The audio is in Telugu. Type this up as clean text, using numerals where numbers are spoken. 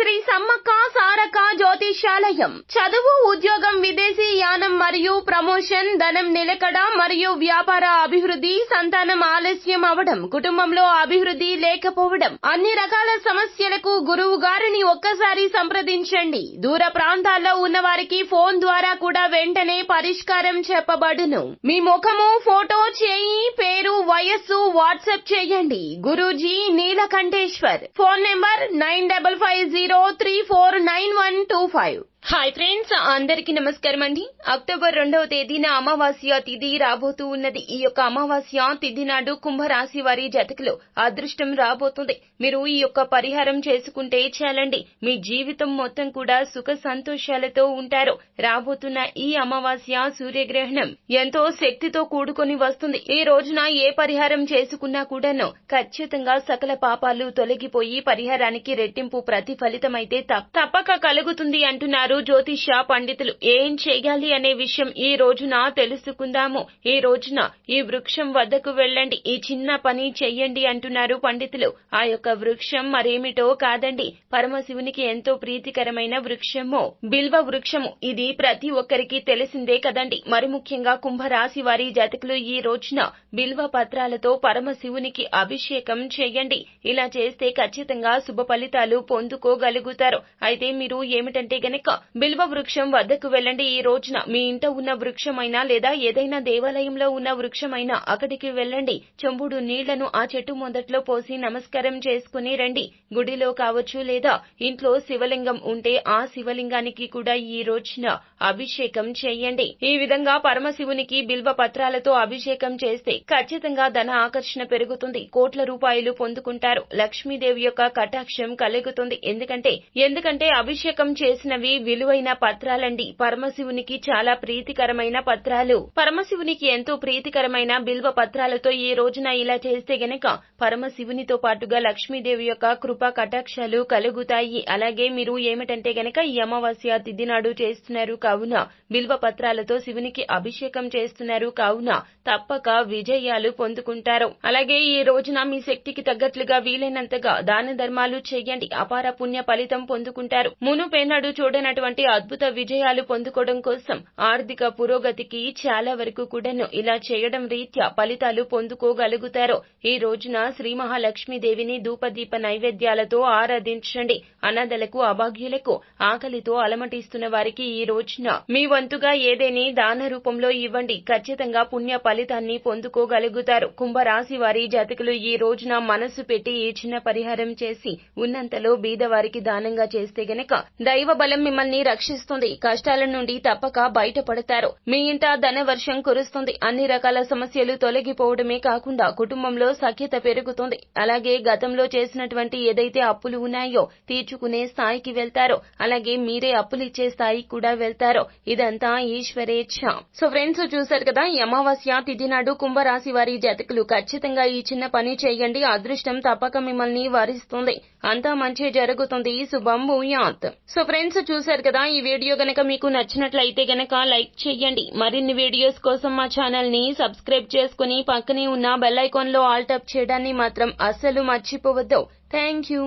శ్రీ సమ్మక్క సారక్క జ్యోతిష్యాలయం. చదువు, ఉద్యోగం, విదేశీ యానం మరియు ప్రమోషన్, ధనం నిలకడ మరియు వ్యాపార అభివృద్ధి, సంతానం ఆలస్యం అవడం, కుటుంబంలో అభివృద్ధి లేకపోవడం, అన్ని రకాల సమస్యలకు గురువు గారిని ఒక్కసారి సంప్రదించండి. దూర ప్రాంతాల్లో ఉన్న వారికి ఫోన్ ద్వారా కూడా వెంటనే పరిష్కారం చెప్పబడును. మీ ముఖము, ఫోటో, చేయి, పేరు, వయస్సు వాట్సాప్ చేయండి. Guruji Neelakanteshwar. Phone number 9550349125. Hi friends, అందరికి నమస్కారం అండి. అక్టోబర్ 2వ తేదీన అమావాస్య తిథి రాబోతూ ఉన్నది. ఈ యొక్క అమావాస్య తిథి నాడు కుంభరాశి వారి జతకులు అదృష్టం రాబోతుంది. మీరు ఈ యొక్క పరిహారం చేసుకుంటే చాలండి, మీ జీవితం మొత్తం కూడా సుఖ సంతోషాలతో ఉంటారు. రాబోతున్న ఈ అమావాస్య సూర్యగ్రహణం ఎంతో శక్తితో కూడుకొని వస్తుంది. ఈ రోజున ఏ పరిహారం చేసుకున్నా కూడాను ఖచ్చితంగా సకల పాపాలు తొలగిపోయి పరిహారానికి రెట్టింపు ప్రతిఫలితమైతే తప్పక కలుగుతుంది అంటున్నారు జ్యోతిష పండితులు. ఏం చేయాలి అనే విషయం ఈ రోజున తెలుసుకుందాము. ఈ రోజున ఈ వృక్షం వద్దకు వెళ్ళండి, ఈ చిన్న పని చెయ్యండి అంటున్నారు పండితులు. ఆ యొక్క వృక్షం మరేమిటో కాదండి, పరమశివునికి ఎంతో ప్రీతికరమైన వృక్షము బిల్వ వృక్షము. ఇది ప్రతి ఒక్కరికి తెలిసిందే కదండి. మరి ముఖ్యంగా కుంభరాశి వారి జాతకులు ఈ రోజున బిల్వ పత్రాలతో పరమశివునికి అభిషేకం చేయండి. ఇలా చేస్తే ఖచ్చితంగా శుభ ఫలితాలు పొందుకోగలుగుతారు. అయితే మీరు ఏమిటంటే గనక బిల్వ వృక్షం వద్దకు వెళ్ళండి. ఈ రోజున మీ ఇంట ఉన్న వృక్షమైనా లేదా ఏదైనా దేవాలయంలో ఉన్న వృక్షమైనా అక్కడికి వెళ్ళండి. చెంబుడు నీళ్లను ఆ చెట్టు మొదట్లో పోసి నమస్కారం చేసుకుని రండి. గుడిలో కావచ్చు లేదా ఇంట్లో శివలింగం ఉంటే ఆ శివలింగానికి కూడా ఈ రోజున అభిషేకం చేయండి. ఈ విధంగా పరమశివునికి బిల్వ పత్రాలతో అభిషేకం చేస్తే ఖచ్చితంగా ధన ఆకర్షణ పెరుగుతుంది. కోట్ల రూపాయలు పొందుకుంటారు. లక్ష్మీదేవి యొక్క కటాక్షం కలుగుతుంది. ఎందుకంటే అభిషేకం చేసినవి విలువైన పత్రాలండి. పరమశివునికి చాలా ప్రీతికరమైన పత్రాలు. పరమశివునికి ఎంతో ప్రీతికరమైన బిల్వ పత్రాలతో ఈ రోజున ఇలా చేస్తే గనక పరమశివునితో పాటుగా లక్ష్మీదేవి యొక్క కృపా కటాక్షాలు కలుగుతాయి. అలాగే మీరు ఏమిటంటే గనక ఈ అమావాస్య తిథి నాడు చేస్తున్నారు కావున బిల్వ పత్రాలతో శివునికి అభిషేకం చేస్తున్నారు కావున తప్పక విజయాలు పొందుకుంటారు. అలాగే ఈ రోజున మీ శక్తికి తగ్గట్లుగా వీలైనంతగా దాన ధర్మాలు చేయండి. అపార పుణ్య ఫలితం పొందుకుంటారు. మునుపెన్నడూ చూడనటువంటి అద్భుత విజయాలు పొందుకోవడం కోసం ఆర్థిక పురోగతికి చాలా వరకు కూడాను ఇలా చేయడం రీత్యా ఫలితాలు పొందుకోగలుగుతారు. ఈ రోజున శ్రీ మహాలక్ష్మీదేవిని ధూపదీప నైవేద్యాలతో ఆరాధించండి. అనాథలకు, అభాగ్యులకు, ఆకలితో అలమటిస్తున్న వారికి ఈ రోజున మీ వంతుగా ఏదేని దాన రూపంలో ఇవ్వండి. ఖచ్చితంగా పుణ్య ఫలితాన్ని పొందుకోగలుగుతారు. కుంభరాశి వారి జాతకులు ఈ రోజున మనసు పెట్టి ఈ చిన్న పరిహారం చేసి ఉన్నంతలో బీదవారికి దానంగా చేస్తే గనక దైవ బలం మిమ్మల్ని రక్షిస్తుంది. కష్టాల నుండి తప్పక బయటపడతారు. మీ ఇంట ధన వర్షం కురుస్తుంది. అన్ని రకాల సమస్యలు తొలగిపోవడమే కాకుండా కుటుంబంలో సఖ్యత పెరుగుతుంది. అలాగే గతంలో చేసినటువంటి ఏదైతే అప్పులు ఉన్నాయో తీర్చుకునే స్థాయికి వెళ్తారో, అలాగే మీరే అప్పులిచ్చే స్థాయికి కూడా వెళ్తారో. ఇదంతా ఈశ్వరేచ్ఛ. సో ఫ్రెండ్స్, చూశారు కదా, ఈ అమావాస్య తిథి నాడు కుంభరాశి వారి జాతకులు ఖచ్చితంగా ఈ చిన్న పని చేయండి. అదృష్టం తప్పక మిమ్మల్ని వరిస్తుంది. అంతా మంచి జరుగుతుంది. శుభం భూయాత్. సో ఫ్రెండ్స్, చూశారు కదా, ఈ వీడియో గనక మీకు నచ్చినట్లయితే గనక లైక్ చేయండి. మరిన్ని వీడియోస్ కోసం మా ఛానల్ ని సబ్స్క్రైబ్ చేసుకుని పక్కనే ఉన్న బెల్ ఐకాన్ లో ఆల్ టాప్ చేయడాన్ని మాత్రం అస్సలు మర్చిపోవద్దు. Thank you.